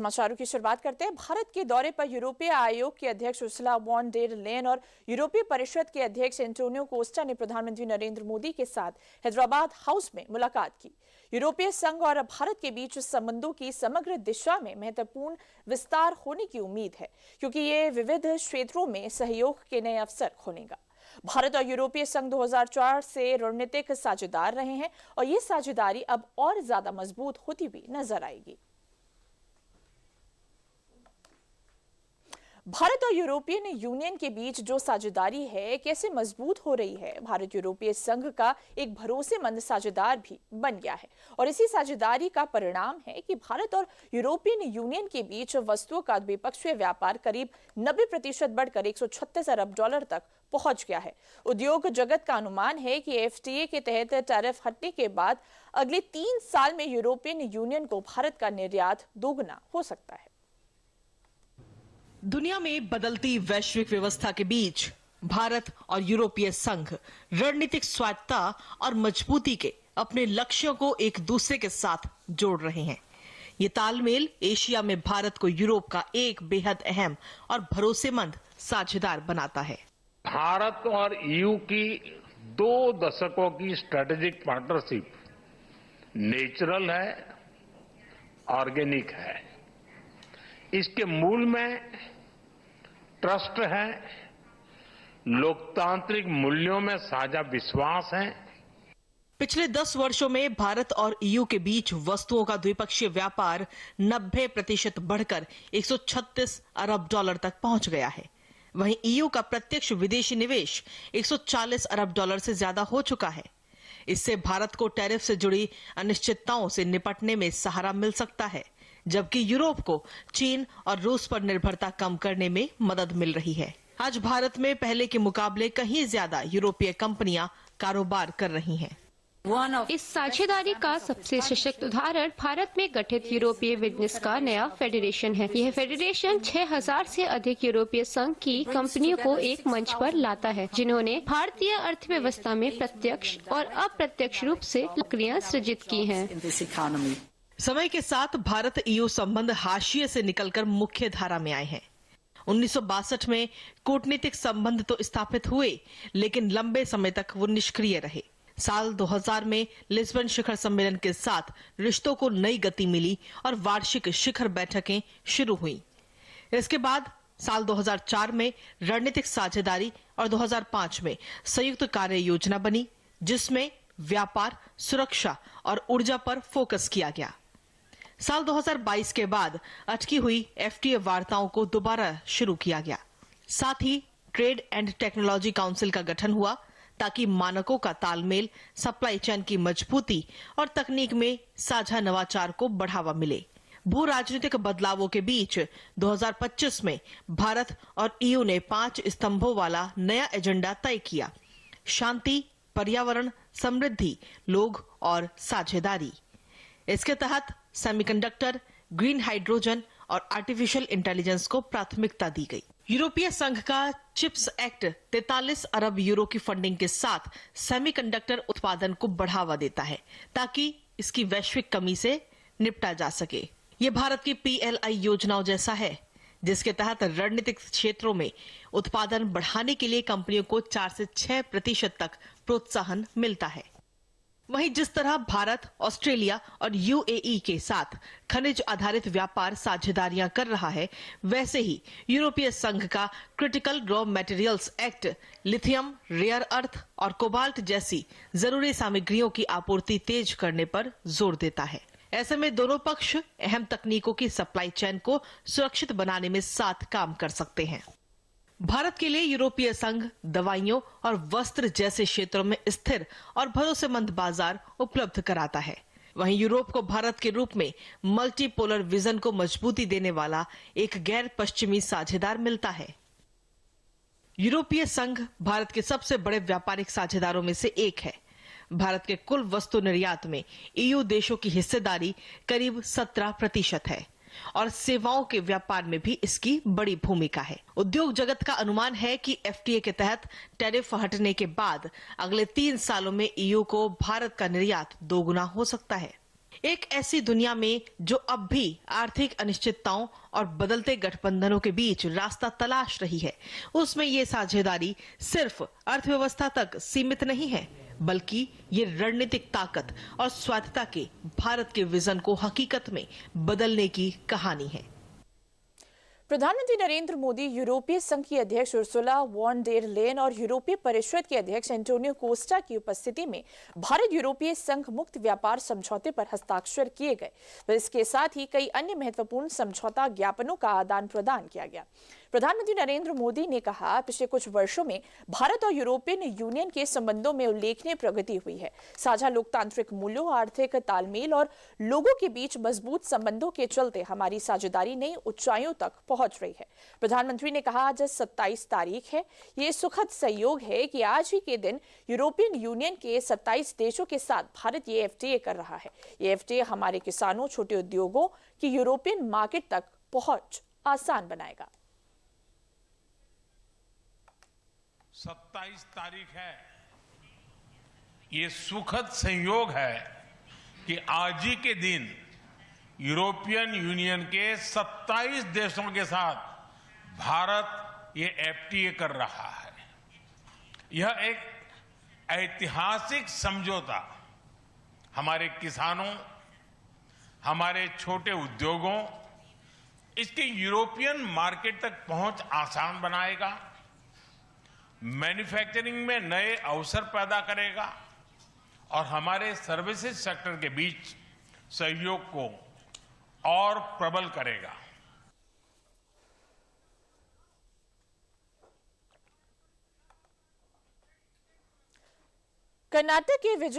समाचारों की शुरुआत करते हैं। भारत के दौरे पर यूरोपीय आयोग के अध्यक्ष उर्सुला वॉन डेर लेयन और यूरोपीय परिषद के अध्यक्ष एंटोनियो कोस्टा ने प्रधानमंत्री नरेंद्र मोदी के साथ हैदराबाद हाउस में मुलाकात की। यूरोपीय संघ और भारत के बीच संबंधों की समग्र दिशा में महत्वपूर्ण विस्तार होने की उम्मीद है, क्योंकि ये विविध क्षेत्रों में सहयोग के नए अवसर खोलेगा। भारत और यूरोपीय संघ 2004 से रणनीतिक साझेदार रहे हैं और ये साझेदारी अब और ज्यादा मजबूत होती हुई नजर आएगी। भारत और यूरोपियन यूनियन के बीच जो साझेदारी है कैसे मजबूत हो रही है। भारत यूरोपीय संघ का एक भरोसेमंद साझेदार भी बन गया है और इसी साझेदारी का परिणाम है कि भारत और यूरोपियन यूनियन के बीच वस्तुओं का द्विपक्षीय व्यापार करीब 90% बढ़कर $136 अरब तक पहुंच गया है। उद्योग जगत का अनुमान है कि एफटीए के तहत टैरिफ हटने के बाद अगले 3 साल में यूरोपियन यूनियन को भारत का निर्यात दोगुना हो सकता है। दुनिया में बदलती वैश्विक व्यवस्था के बीच भारत और यूरोपीय संघ रणनीतिक स्वायत्तता और मजबूती के अपने लक्ष्यों को एक दूसरे के साथ जोड़ रहे हैं। ये तालमेल एशिया में भारत को यूरोप का एक बेहद अहम और भरोसेमंद साझेदार बनाता है। भारत और ईयू की 2 दशकों की स्ट्रेटेजिक पार्टनरशिप नेचुरल है, ऑर्गेनिक है। इसके मूल में ट्रस्ट है, लोकतांत्रिक मूल्यों में साझा विश्वास है। पिछले 10 वर्षों में भारत और ईयू के बीच वस्तुओं का द्विपक्षीय व्यापार 90% बढ़कर $136 अरब तक पहुंच गया है। वहीं ईयू का प्रत्यक्ष विदेशी निवेश $140 अरब से ज्यादा हो चुका है। इससे भारत को टैरिफ से जुड़ी अनिश्चितताओं से निपटने में सहारा मिल सकता है, जबकि यूरोप को चीन और रूस पर निर्भरता कम करने में मदद मिल रही है। आज भारत में पहले के मुकाबले कहीं ज्यादा यूरोपीय कंपनियां कारोबार कर रही हैं। इस साझेदारी का सबसे सशक्त उदाहरण भारत में गठित यूरोपीय बिजनेस का नया फेडरेशन है। यह फेडरेशन 6000 से अधिक यूरोपीय संघ की कंपनियों को एक मंच पर लाता है, जिन्होंने भारतीय अर्थव्यवस्था में प्रत्यक्ष और अप्रत्यक्ष रूप से नौकरियां सृजित की हैं। समय के साथ भारत ईयू संबंध हाशिए से निकलकर मुख्य धारा में आए हैं। 1962 में कूटनीतिक संबंध तो स्थापित हुए, लेकिन लंबे समय तक वो निष्क्रिय रहे। साल 2000 में लिस्बन शिखर सम्मेलन के साथ रिश्तों को नई गति मिली और वार्षिक शिखर बैठकें शुरू हुई। इसके बाद साल 2004 में रणनीतिक साझेदारी और 2005 में संयुक्त कार्य योजना बनी, जिसमें व्यापार, सुरक्षा और ऊर्जा पर फोकस किया गया। साल 2022 के बाद अटकी हुई एफटीए वार्ताओं को दोबारा शुरू किया गया। साथ ही ट्रेड एंड टेक्नोलॉजी काउंसिल का गठन हुआ, ताकि मानकों का तालमेल, सप्लाई चेन की मजबूती और तकनीक में साझा नवाचार को बढ़ावा मिले। भू राजनीतिक बदलावों के बीच 2025 में भारत और ईयू ने 5 स्तंभों वाला नया एजेंडा तय किया: शांति, पर्यावरण, समृद्धि, लोग और साझेदारी। इसके तहत सेमीकंडक्टर, ग्रीन हाइड्रोजन और आर्टिफिशियल इंटेलिजेंस को प्राथमिकता दी गई। यूरोपीय संघ का चिप्स एक्ट 43 अरब यूरो की फंडिंग के साथ सेमीकंडक्टर उत्पादन को बढ़ावा देता है, ताकि इसकी वैश्विक कमी से निपटा जा सके। ये भारत की पीएलआई योजनाओं जैसा है, जिसके तहत रणनीतिक क्षेत्रों में उत्पादन बढ़ाने के लिए कंपनियों को 4 से 6% तक प्रोत्साहन मिलता है। वहीं जिस तरह भारत, ऑस्ट्रेलिया और यूएई के साथ खनिज आधारित व्यापार साझेदारियां कर रहा है, वैसे ही यूरोपीय संघ का critical raw materials act lithium, rare earth और कोबाल्ट जैसी जरूरी सामग्रियों की आपूर्ति तेज करने पर जोर देता है। ऐसे में दोनों पक्ष अहम तकनीकों की सप्लाई चेन को सुरक्षित बनाने में साथ काम कर सकते हैं। भारत के लिए यूरोपीय संघ दवाइयों और वस्त्र जैसे क्षेत्रों में स्थिर और भरोसेमंद बाजार उपलब्ध कराता है। वहीं यूरोप को भारत के रूप में मल्टीपोलर विजन को मजबूती देने वाला एक गैर पश्चिमी साझेदार मिलता है। यूरोपीय संघ भारत के सबसे बड़े व्यापारिक साझेदारों में से एक है। भारत के कुल वस्तु निर्यात में ईयू देशों की हिस्सेदारी करीब 17% है और सेवाओं के व्यापार में भी इसकी बड़ी भूमिका है। उद्योग जगत का अनुमान है कि एफटीए के तहत टैरिफ हटने के बाद अगले 3 सालों में ईयू को भारत का निर्यात दोगुना हो सकता है। एक ऐसी दुनिया में जो अब भी आर्थिक अनिश्चितताओं और बदलते गठबंधनों के बीच रास्ता तलाश रही है, उसमें ये साझेदारी सिर्फ अर्थव्यवस्था तक सीमित नहीं है, बल्कि ये रणनीतिक ताकत और स्वायत्तता के भारत के विजन को हकीकत में बदलने की कहानी है। प्रधानमंत्री नरेंद्र मोदी यूरोपीय संघ की अध्यक्ष उर्सुला वॉन डेर लेन और यूरोपीय परिषद के अध्यक्ष एंटोनियो कोस्टा की उपस्थिति में भारत यूरोपीय संघ मुक्त व्यापार समझौते पर हस्ताक्षर किए गए। इसके साथ ही कई अन्य महत्वपूर्ण समझौता ज्ञापनों का आदान प्रदान किया गया। प्रधानमंत्री नरेंद्र मोदी ने कहा, पिछले कुछ वर्षों में भारत और यूरोपियन यूनियन के संबंधों में उल्लेखनीय प्रगति हुई है। साझा लोकतांत्रिक मूल्यों, आर्थिक तालमेल और लोगों के बीच मजबूत संबंधों के चलते हमारी साझेदारी नई ऊंचाइयों तक पहुंच रही है। प्रधानमंत्री ने कहा, आज 27 तारीख है। ये सुखद संयोग है कि आज ही के दिन यूरोपियन यूनियन के 27 देशों के साथ भारत ये एफटीए कर रहा है। ये एफटीए हमारे किसानों, छोटे उद्योगों की यूरोपियन मार्केट तक पहुंच आसान बनाएगा। 27 तारीख है। ये सुखद संयोग है कि आज ही के दिन यूरोपियन यूनियन के 27 देशों के साथ भारत ये एफटीए कर रहा है। यह एक ऐतिहासिक समझौता हमारे किसानों, हमारे छोटे उद्योगों, इसके यूरोपियन मार्केट तक पहुंच आसान बनाएगा, मैन्युफैक्चरिंग में नए अवसर पैदा करेगा और हमारे सर्विसेज सेक्टर के बीच सहयोग को और प्रबल करेगा। कर्नाटक के विजय